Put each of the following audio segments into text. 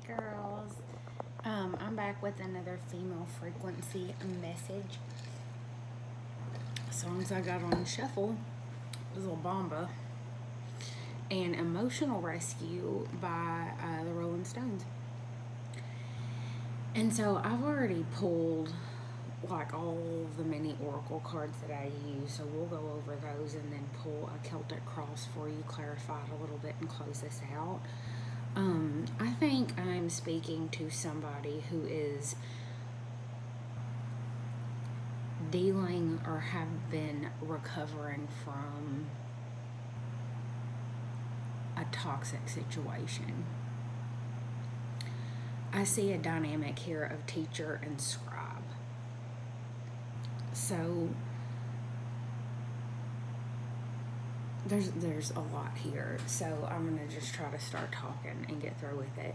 girls. I'm back with another female frequency message. Songs I got on shuffle was a little Bamba and Emotional Rescue by the Rolling Stones. And so I've already pulled like all the mini oracle cards that I use, so we'll go over those and then pull a Celtic cross for you, clarify it a little bit, and close this out. I think I'm speaking to somebody who is dealing or have been recovering from a toxic situation. I see a dynamic here of teacher and scribe. So there's a lot here, so I'm gonna just try to start talking and get through with it.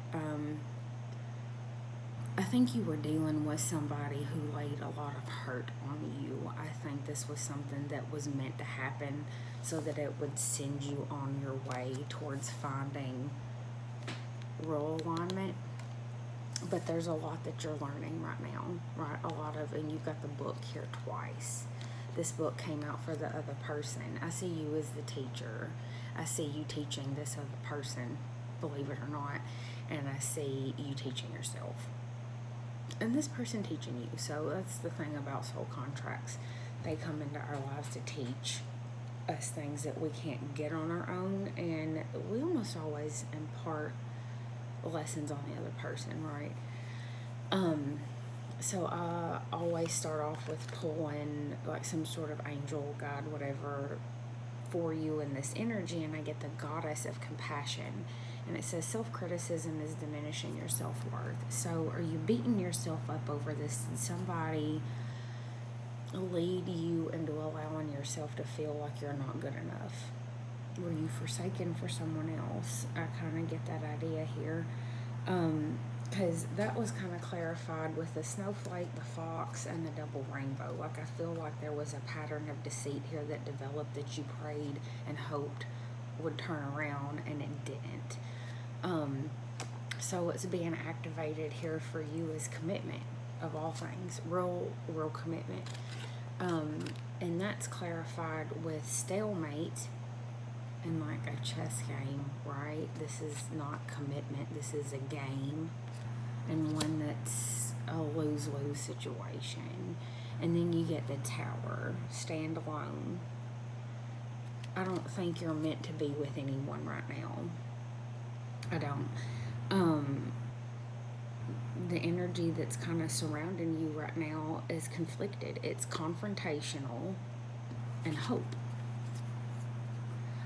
I think you were dealing with somebody who laid a lot of hurt on you. I think this was something that was meant to happen so that it would send you on your way towards finding real alignment. But there's a lot that you're learning right now, right? A lot of, and you've got the book here twice. This book came out for the other person. I see you as the teacher. I see you teaching this other person, believe it or not, and I see you teaching yourself. And this person teaching you. So that's the thing about soul contracts. They come into our lives to teach us things that we can't get on our own, and we almost always impart lessons on the other person, right? So I always start off with pulling like some sort of angel, guide, whatever, for you in this energy, and I get the goddess of compassion, and it says self-criticism is diminishing your self-worth. So are you beating yourself up over this? Did somebody lead you into allowing yourself to feel like you're not good enough? Were you forsaken for someone else? I kind of get that idea here. Because that was kind of clarified with the snowflake, the fox, and the double rainbow. Like I feel like there was a pattern of deceit here that developed that you prayed and hoped would turn around, and it didn't. So what's being activated here for you is commitment of all things, real commitment. And that's clarified with stalemate and like a chess game, right? This is not commitment, this is a game, and one that's a lose-lose situation. And then you get the tower, stand alone. I don't think you're meant to be with anyone right now. I don't. The energy that's kind of surrounding you right now is conflicted. It's confrontational and hope.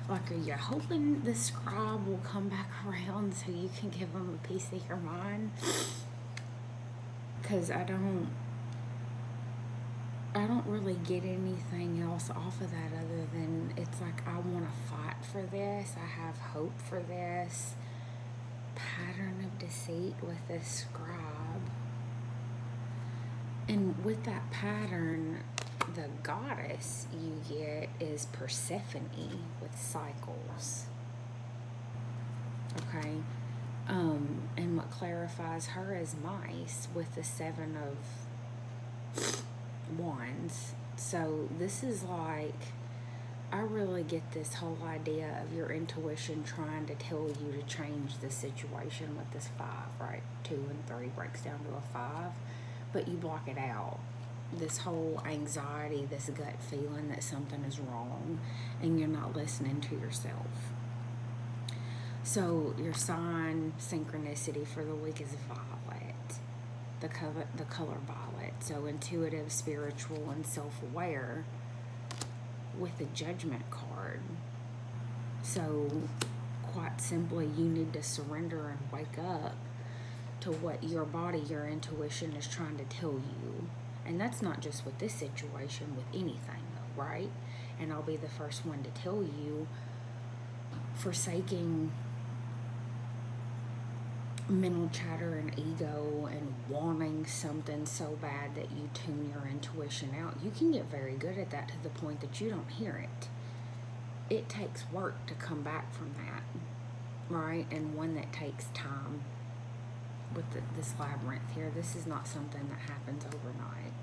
Like, are you hoping the scribe will come back around so you can give him a piece of your mind? Because I don't really get anything else off of that other than it's like I want to fight for this. I have hope for this. Pattern of deceit with this scribe. And with that pattern, the goddess you get is Persephone with cycles. Okay. And what clarifies her is mice with the 7 of wands. So this is like, I really get this whole idea of your intuition trying to tell you to change the situation with this 5, right? 2 and 3 breaks down to a 5, but you block it out. This whole anxiety, this gut feeling that something is wrong, and you're not listening to yourself. So your sign synchronicity for the week is violet, the color violet. So intuitive, spiritual, and self-aware with the judgment card. So quite simply, you need to surrender and wake up to what your body, your intuition is trying to tell you. And that's not just with this situation, with anything, though, right? And I'll be the first one to tell you, forsaking mental chatter and ego and wanting something so bad that you tune your intuition out, you can get very good at that to the point that you don't hear it. It takes work to come back from that, right? And one that takes time. with this labyrinth here. This is not something that happens overnight.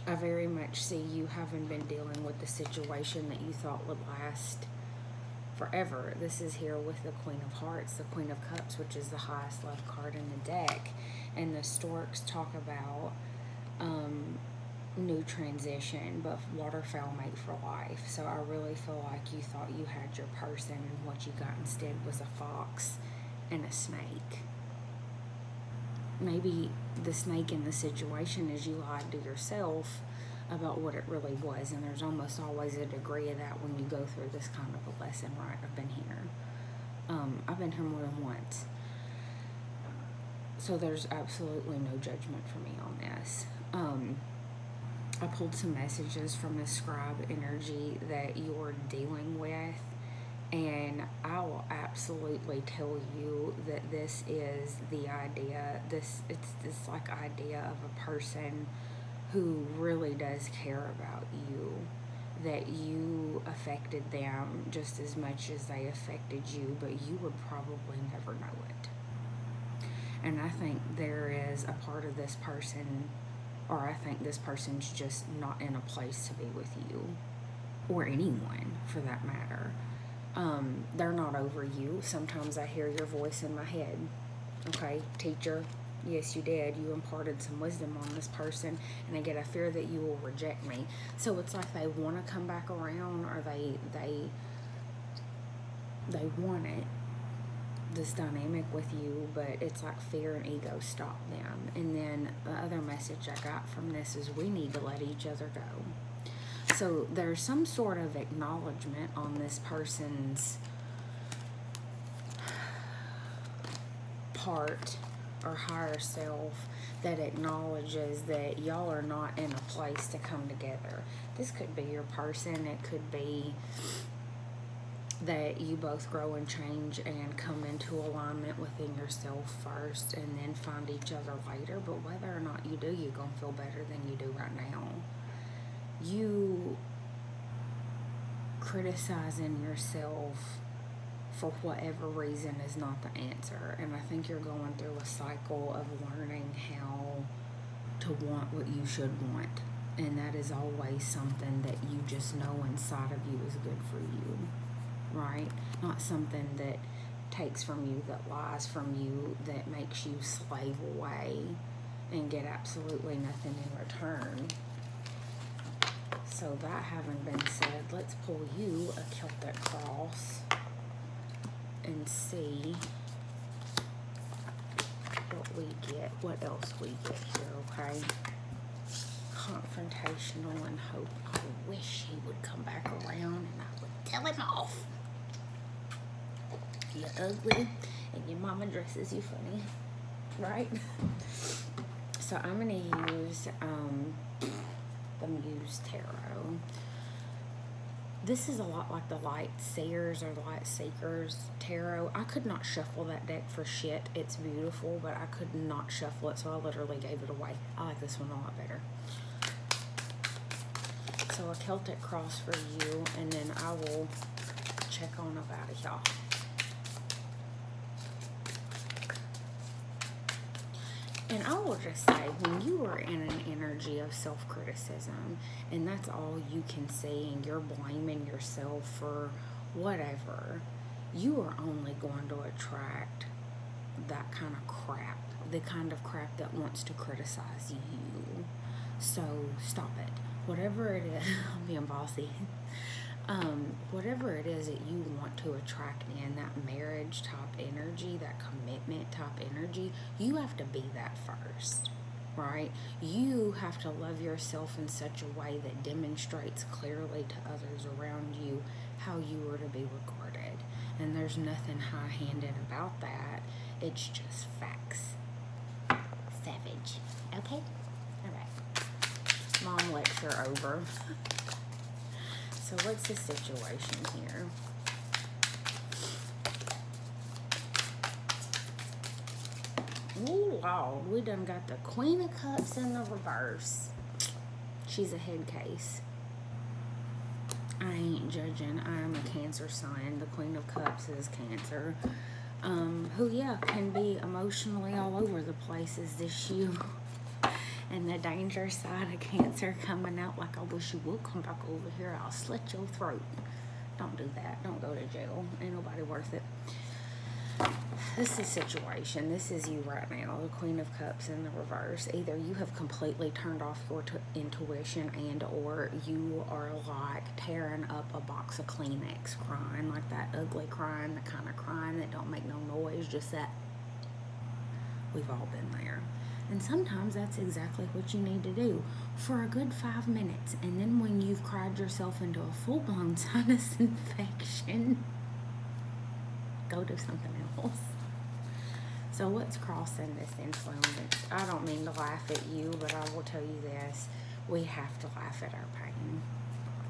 I very much see you having been dealing with the situation that you thought would last forever. This is here with the Queen of Hearts, the Queen of Cups, which is the highest love card in the deck. And the storks talk about new transition, but waterfowl mate for life. So I really feel like you thought you had your person, and what you got instead was a fox and a snake. Maybe the snake in the situation is you lied to yourself about what it really was, and there's almost always a degree of that when you go through this kind of a lesson, right? I've been here more than once, so there's absolutely no judgment for me on this. I pulled some messages from the scribe energy that you're dealing with, and I will absolutely tell you that this is the idea, it's this like idea of a person who really does care about you, that you affected them just as much as they affected you, but you would probably never know it. And I think there is a part of this person, or I think this person's just not in a place to be with you, or anyone for that matter. They're not over you. Sometimes I hear your voice in my head. Okay, teacher, yes, you did. You imparted some wisdom on this person, and I get a fear that you will reject me. So it's like they want to come back around, or they want it, this dynamic with you, but it's like fear and ego stop them. And then the other message I got from this is we need to let each other go. So there's some sort of acknowledgement on this person's part or higher self that acknowledges that y'all are not in a place to come together. This could be your person. It could be that you both grow and change and come into alignment within yourself first and then find each other later. But whether or not you do, you're going to feel better than you do right now. You criticizing yourself for whatever reason is not the answer. And I think you're going through a cycle of learning how to want what you should want. And that is always something that you just know inside of you is good for you. Right? Not something that takes from you, that lies from you, that makes you slave away and get absolutely nothing in return. So that having been said, let's pull you a Celtic cross and see what we get, what else we get here, okay? Confrontational and hope. I wish he would come back around and I would tell him off. You're ugly and your mama dresses you funny, right? So I'm going to use the Muse Tarot. This is a lot like the Light Seers or the Light Seekers Tarot. I could not shuffle that deck for shit. It's beautiful, but I could not shuffle it, so I literally gave it away. I like this one a lot better. So a Celtic cross for you, and then I will check on up out of y'all. And I will just say, when you are in an energy of self-criticism, and that's all you can see, and you're blaming yourself for whatever, you are only going to attract that kind of crap, the kind of crap that wants to criticize you. So stop it. Whatever it is, I'm being bossy. Whatever it is that you want to attract in, that marriage type energy, that commitment type energy, you have to be that first, right? You have to love yourself in such a way that demonstrates clearly to others around you how you are to be regarded. And there's nothing high-handed about that. It's just facts. Savage. Okay? All right. Mom lecture over. So what's the situation here? Oh, Lord, we done got the Queen of Cups in the reverse. She's a head case. I ain't judging. I am a Cancer sign. The Queen of Cups is Cancer. who, yeah, can be emotionally all over the place, is this you? And the danger side of Cancer coming out like, I wish you would come back over here. I'll slit your throat. Don't do that. Don't go to jail. Ain't nobody worth it. This is a situation. This is you right now, the Queen of Cups in the reverse. Either you have completely turned off your intuition, and or you are like tearing up a box of Kleenex crying, like that ugly crying, the kind of crying that don't make no noise, just that. We've all been there. And sometimes that's exactly what you need to do for a good 5 minutes. And then when you've cried yourself into a full-blown sinus infection, go do something else. So what's crossing this influence? I don't mean to laugh at you, but I will tell you this. We have to laugh at our pain.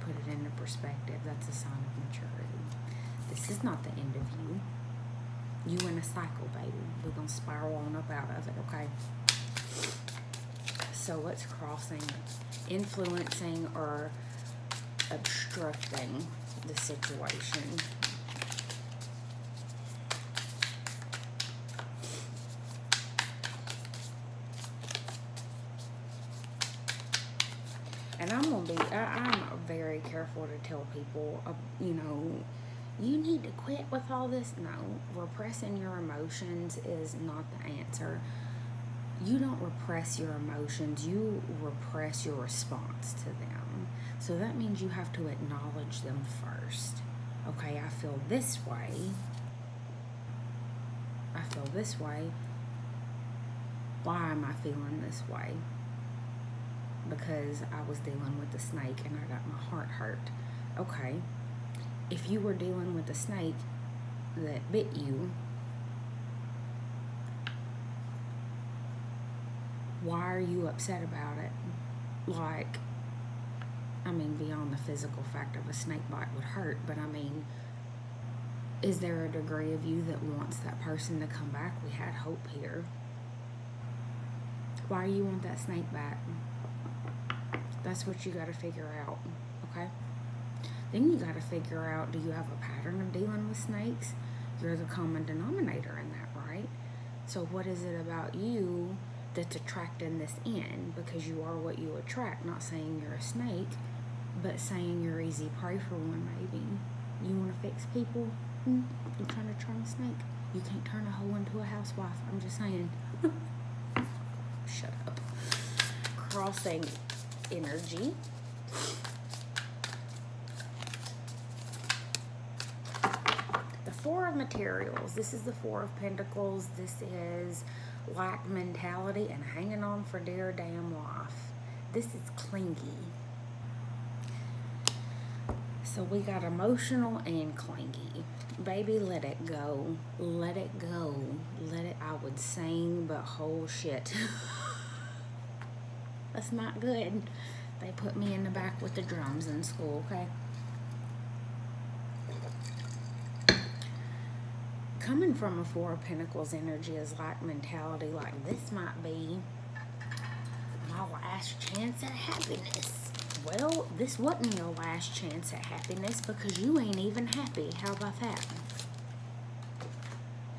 Put it into perspective. That's a sign of maturity. This is not the end of you. You in a cycle, baby. We're going to spiral on up out of it, okay? So what's crossing, influencing, or obstructing the situation? And I'm very careful to tell people, you need to quit with all this. No, repressing your emotions is not the answer. You don't repress your emotions, you repress your response to them. So that means you have to acknowledge them first. Okay, I feel this way. Why am I feeling this way? Because I was dealing with the snake and I got my heart hurt. Okay, if you were dealing with a snake that bit you, why are you upset about it? Like, beyond the physical fact of a snake bite would hurt, but is there a degree of you that wants that person to come back? We had hope here. Why do you want that snake back? That's what you got to figure out, okay? Then you got to figure out, do you have a pattern of dealing with snakes? You're the common denominator in that, right? So what is it about you that's attracting this in? Because you are what you attract. Not saying you're a snake, but saying you're easy prey for one, maybe. You want to fix people? You're trying to turn a snake. You can't turn a hoe into a housewife. I'm just saying. Shut up. Crossing energy. The Four of Materials. This is the Four of Pentacles. This is lack mentality and hanging on for dear damn life. This is clingy. So we got emotional and clingy. Baby, let it go. Let it go. Let it, I would sing, but whole shit. That's not good. They put me in the back with the drums in school, okay? Coming from a Four of Pentacles energy is like mentality, like this might be my last chance at happiness. Well, this wasn't your last chance at happiness because you ain't even happy. How about that?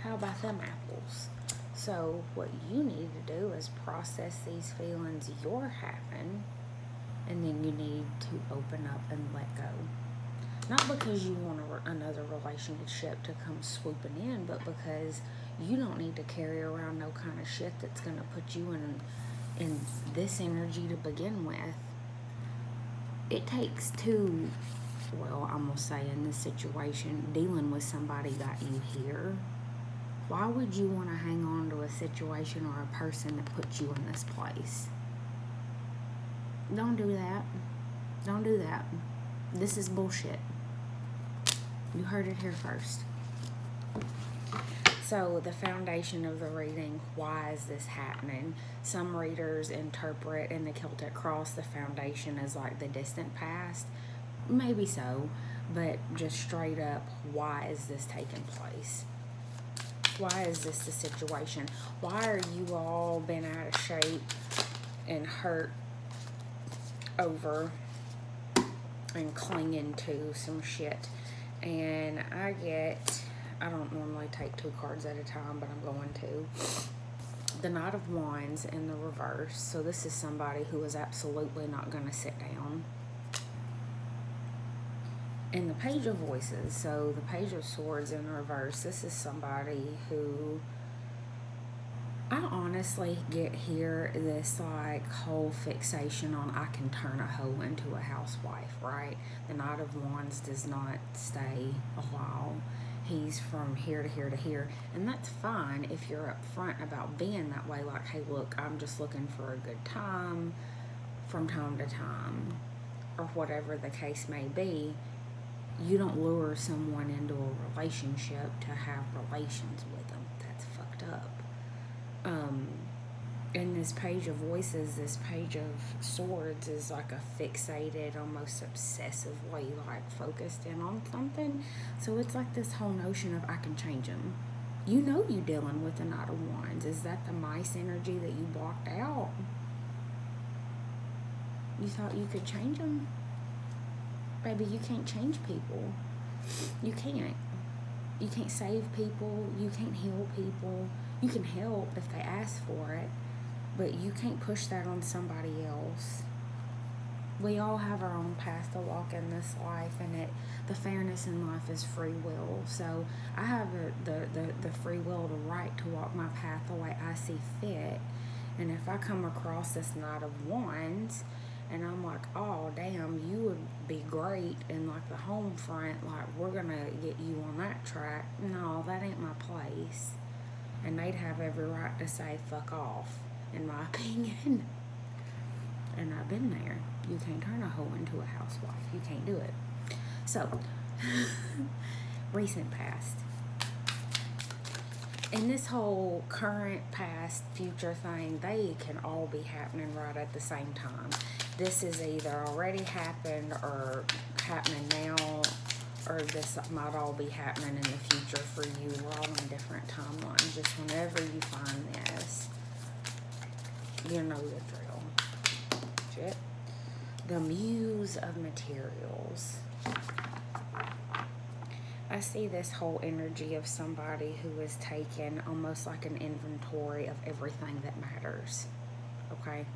How about them apples? So what you need to do is process these feelings you're having, and then you need to open up and let go. Not because you want another relationship to come swooping in, but because you don't need to carry around no kind of shit that's going to put you in this energy to begin with. It takes two, well, I'm going to say in this situation, dealing with somebody got you here. Why would you want to hang on to a situation or a person that puts you in this place? Don't do that. Don't do that. This is bullshit. You heard it here first. So the foundation of the reading, why is this happening? Some readers interpret in the Celtic Cross the foundation as like the distant past. Maybe so, but just straight up, why is this taking place? Why is this the situation? Why are you all been out of shape and hurt over and clinging to some shit? And I get I don't normally take 2 cards at a time, but I'm going to. The Knight of Wands in the reverse. So this is somebody who is absolutely not going to sit down. And the Page of Voices. So the Page of Swords in reverse. This is somebody who, I honestly get here this like whole fixation on I can turn a hoe into a housewife, right? The Knight of Wands does not stay a while. He's from here to here to here, and that's fine if you're upfront about being that way. Like, hey, look, I'm just looking for a good time from time to time, or whatever the case may be. You don't lure someone into a relationship to have relations with them. That's fucked up. In this Page of Voices, this Page of Swords is like a fixated, almost obsessively like focused in on something. So it's like this whole notion of I can change them. You know you dealing with the Knight of Wands. Is that the mice energy that you blocked out? You thought you could change them? Baby, you can't change people. You can't. You can't save people. You can't heal people. You can help if they ask for it, but you can't push that on somebody else. We all have our own path to walk in this life, and the fairness in life is free will. So I have the free will, the right to walk my path the way I see fit. And if I come across this Knight of Wands, and I'm like, oh, damn, you would be great in, like, the home front. Like, we're going to get you on that track. No, that ain't my place. And they'd have every right to say, fuck off, in my opinion. And I've been there. You can't turn a hoe into a housewife. You can't do it. So, recent past. In this whole current, past, future thing, they can all be happening right at the same time. This is either already happened or happening now, or this might all be happening in the future for you. We're all on different timelines. Just whenever you find this, you know the drill. Shit. The Muse of Materials. I see this whole energy of somebody who is taking almost like an inventory of everything that matters. Okay?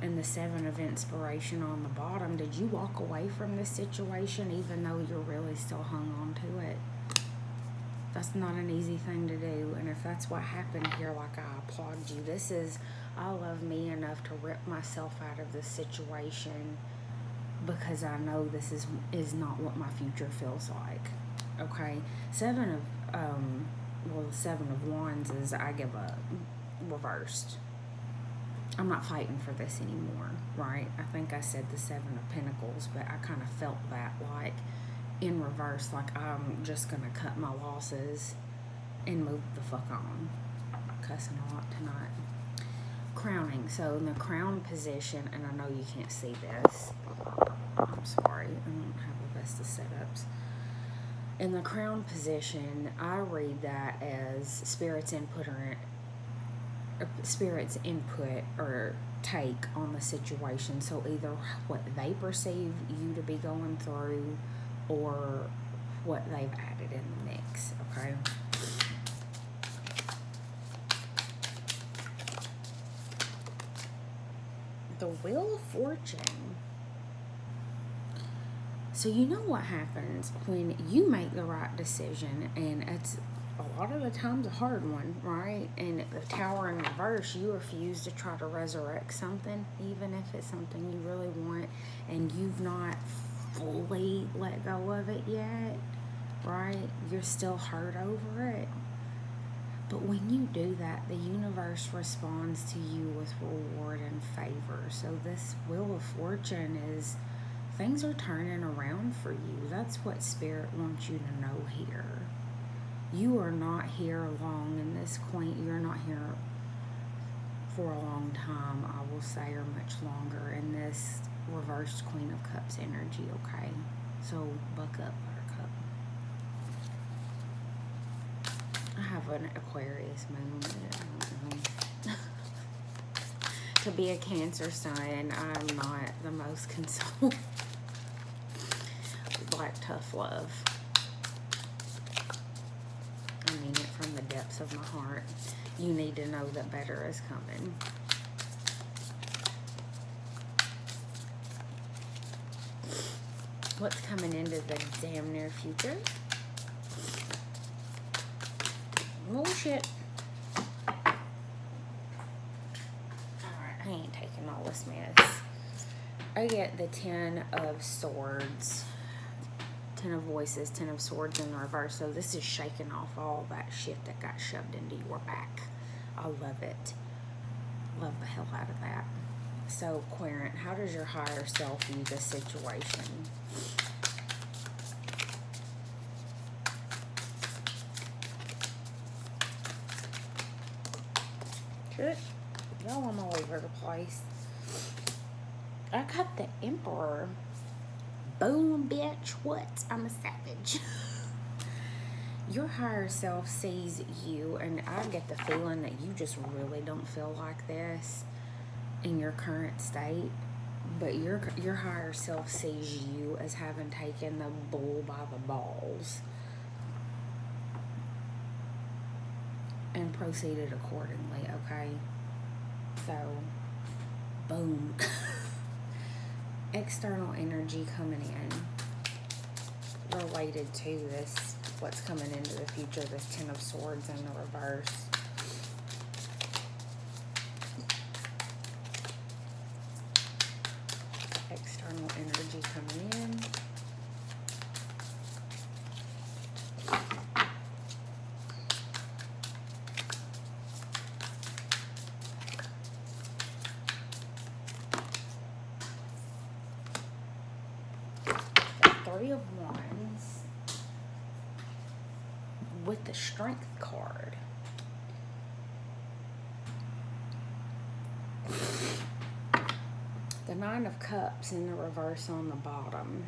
And the 7 of Inspiration on the bottom. Did you walk away from this situation even though you're really still hung on to it? That's not an easy thing to do. And if that's what happened here, like, I applaud you. This is, I love me enough to rip myself out of this situation because I know this is not what my future feels like. Okay? 7 of Wands is I give up. Reversed. I'm not fighting for this anymore, right? I think I said the 7 of Pentacles, but I kind of felt that, like, in reverse, like, I'm just going to cut my losses and move the fuck on. Cussing a lot tonight. Crowning. So, in the crown position, and I know you can't see this. I'm sorry. I don't have the best of setups. In the crown position, I read that as Spirit's input or take on the situation. So either what they perceive you to be going through or what they've added in the mix. Okay? The Wheel of Fortune. So you know what happens when you make the right decision, and it's a lot of the times a hard one, right? And the Tower in reverse, you refuse to try to resurrect something, even if it's something you really want, and you've not fully let go of it yet, right? You're still hurt over it. But when you do that, the universe responds to you with reward and favor. So this Wheel of Fortune is, things are turning around for you. That's what Spirit wants you to know here. You are not here long in this queen. You're not here for a long time, I will say, or much longer in this reversed Queen of Cups energy, okay? So buck up, Buttercup. I have an Aquarius moon. I don't know. To be a Cancer sign, I'm not the most consoled. Like tough love. depths of my heart, you need to know that better is coming. What's coming into the damn near future? Oh shit. Alright, I ain't taking all this mess. I get the 10 of Swords, 10 of Voices, 10 of Swords in reverse. So this is shaking off all that shit that got shoved into your back. I love it. Love the hell out of that. So, Querent, how does your higher self view this situation? Shit. Y'all, I'm all over the place. I got the Emperor. Boom, bitch. What? I'm a savage. Your higher self sees you, and I get the feeling that you just really don't feel like this in your current state, but your higher self sees you as having taken the bull by the balls and proceeded accordingly, okay? So, boom. External energy coming in related to this, what's coming into the future, this 10 of Swords in the reverse. External energy coming in. Three of Wands with the Strength card. The Nine of Cups in the reverse on the bottom.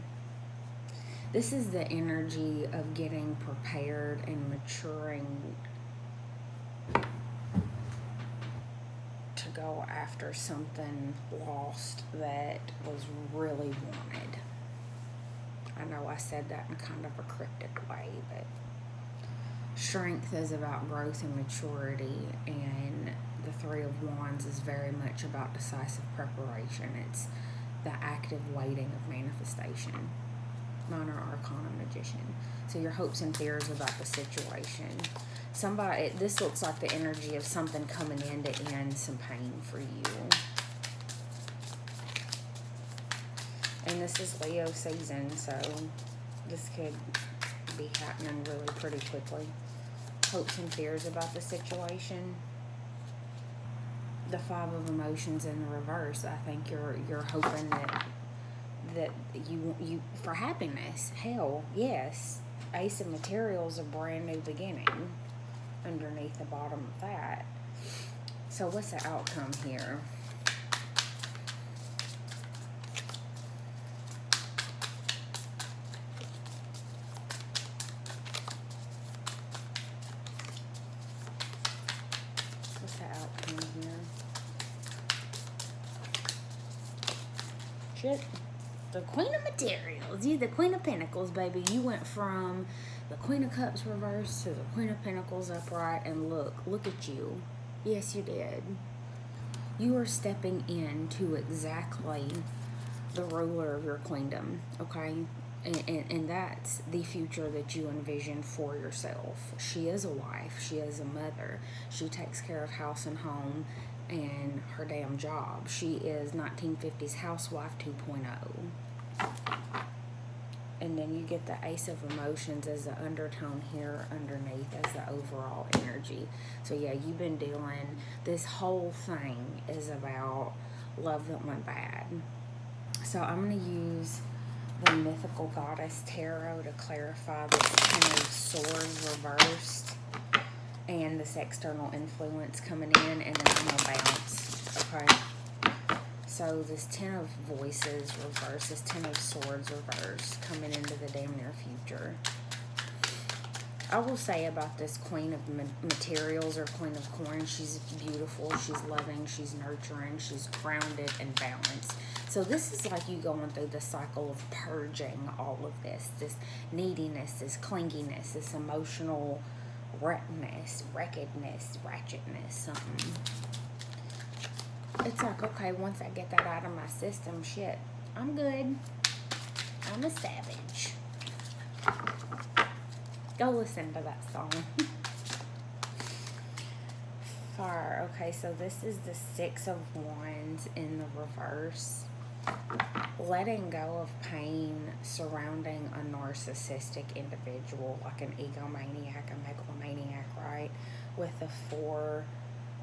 This is the energy of getting prepared and maturing to go after something lost that was really wanted. I know I said that in kind of a cryptic way, but strength is about growth and maturity, and the Three of Wands is very much about decisive preparation. It's the active waiting of manifestation. Minor Arcana Magician. So your hopes and fears about the situation. This looks like the energy of something coming in to end some pain for you. And this is Leo season, so this could be happening really pretty quickly. Hopes and fears about the situation. The Five of Emotions in the reverse. I think you're hoping that you for happiness. Hell, yes. Ace of Materials, a brand new beginning underneath the bottom of that. So what's the outcome here? Shit. The Queen of Materials. You the Queen of Pentacles, baby. You went from the Queen of Cups reversed to the Queen of Pentacles upright, and look at you. Yes, you did. You are stepping into exactly the ruler of your queendom, okay? And that's the future that you envision for yourself. She is a wife. She is a mother. She takes care of house and home and her damn job. She is 1950s housewife 2.0. And then you get the Ace of Emotions as the undertone here underneath as the overall energy. So yeah, you've been dealing, this whole thing is about love that went bad. So I'm going to use the Mythical Goddess Tarot to clarify this Ten of Swords reversed and this external influence coming in, and then I'm going to bounce, okay? So this Ten of Voices reversed, this Ten of Swords reversed, coming into the damn near future. I will say about this Queen of Materials or Queen of Coins, she's beautiful, she's loving, she's nurturing, she's grounded and balanced. So this is like you going through the cycle of purging all of this neediness, this clinginess, this emotional wretness, ratchetness, something. It's like, okay, once I get that out of my system, shit, I'm good. I'm a savage. Go listen to that song. Fire. Okay, so this is the Six of Wands in the reverse. Letting go of pain surrounding a narcissistic individual, like an egomaniac, a megalomaniac, right? With the Four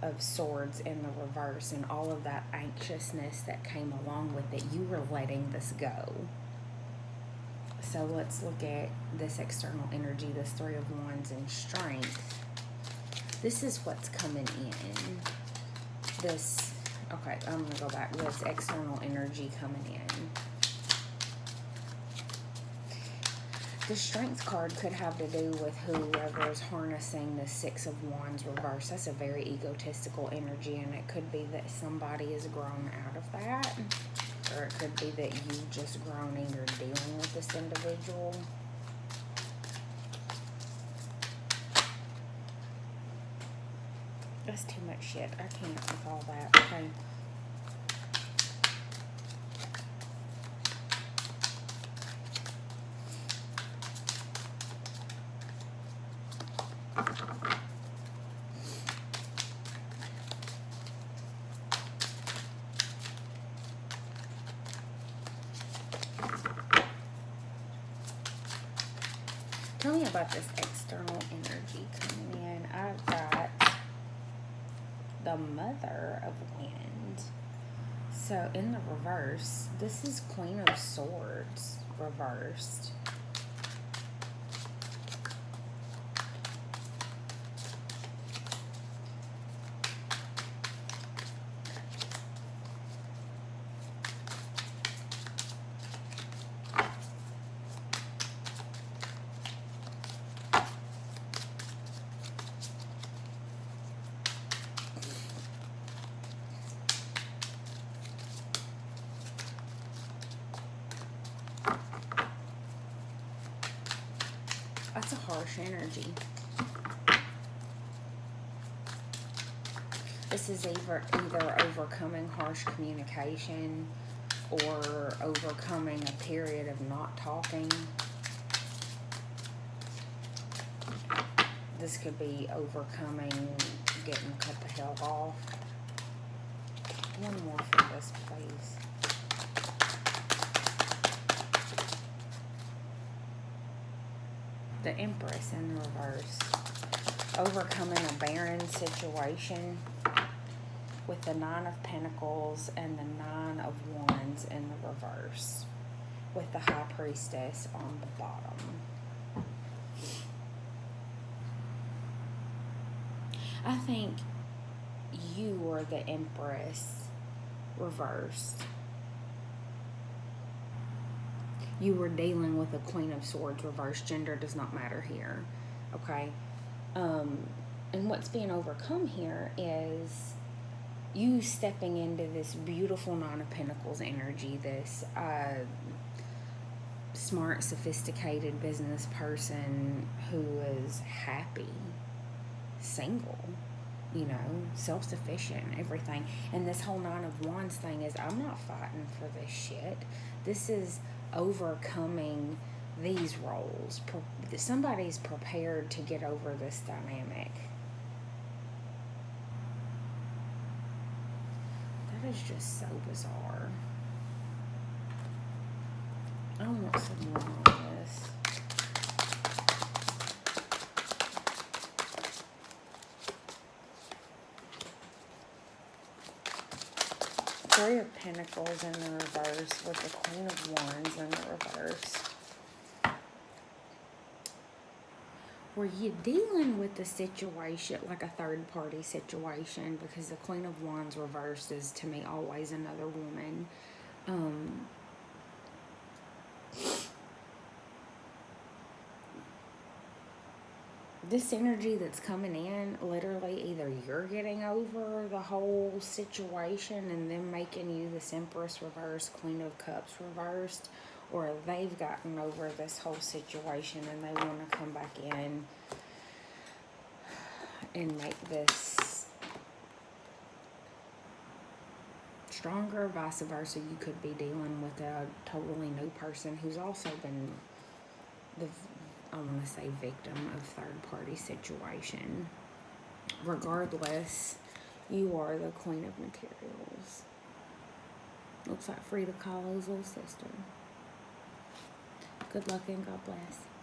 of Swords in the reverse and all of that anxiousness that came along with it. You were letting this go. So let's look at this external energy, this Three of Wands and Strength. This is what's coming in. This, okay, I'm going to go back. This external energy coming in. The Strength card could have to do with whoever is harnessing the Six of Wands reverse. That's a very egotistical energy, and it could be that somebody has grown out of that. Or it could be that you've just grown and you're dealing with this individual. That's too much shit. I can't with all that. Okay. Tell me about this external energy coming in. I've got the Mother of Wind. So in the reverse, this is Queen of Swords reversed. That's a harsh energy. This is either overcoming harsh communication or overcoming a period of not talking. This could be overcoming getting cut the hell off. One more for this, please. The Empress in the reverse. Overcoming a barren situation with the Nine of Pentacles and the Nine of Wands in the reverse. With the High Priestess on the bottom. I think you are the Empress reversed. You were dealing with a Queen of Swords reversed. Gender does not matter here. Okay? And what's being overcome here is you stepping into this beautiful Nine of Pentacles energy, this smart, sophisticated business person who is happy, single, you know, self-sufficient, everything. And this whole Nine of Wands thing is, I'm not fighting for this shit. This is overcoming these roles. Somebody's prepared to get over this dynamic. That is just so bizarre. I want some more on this. Three of Pentacles in the reverse with the Queen of Wands in the reverse. Were you dealing with the situation like a third party situation? Because the Queen of Wands reversed is to me always another woman. This energy that's coming in, literally either you're getting over the whole situation and them making you this Empress reversed, Queen of Cups reversed, or they've gotten over this whole situation and they want to come back in and make this stronger. Vice versa, you could be dealing with a totally new person who's also been I want to say victim of third-party situation. Regardless, you are the queen of materials. Looks like Frida Kahlo's little sister. Good luck and God bless.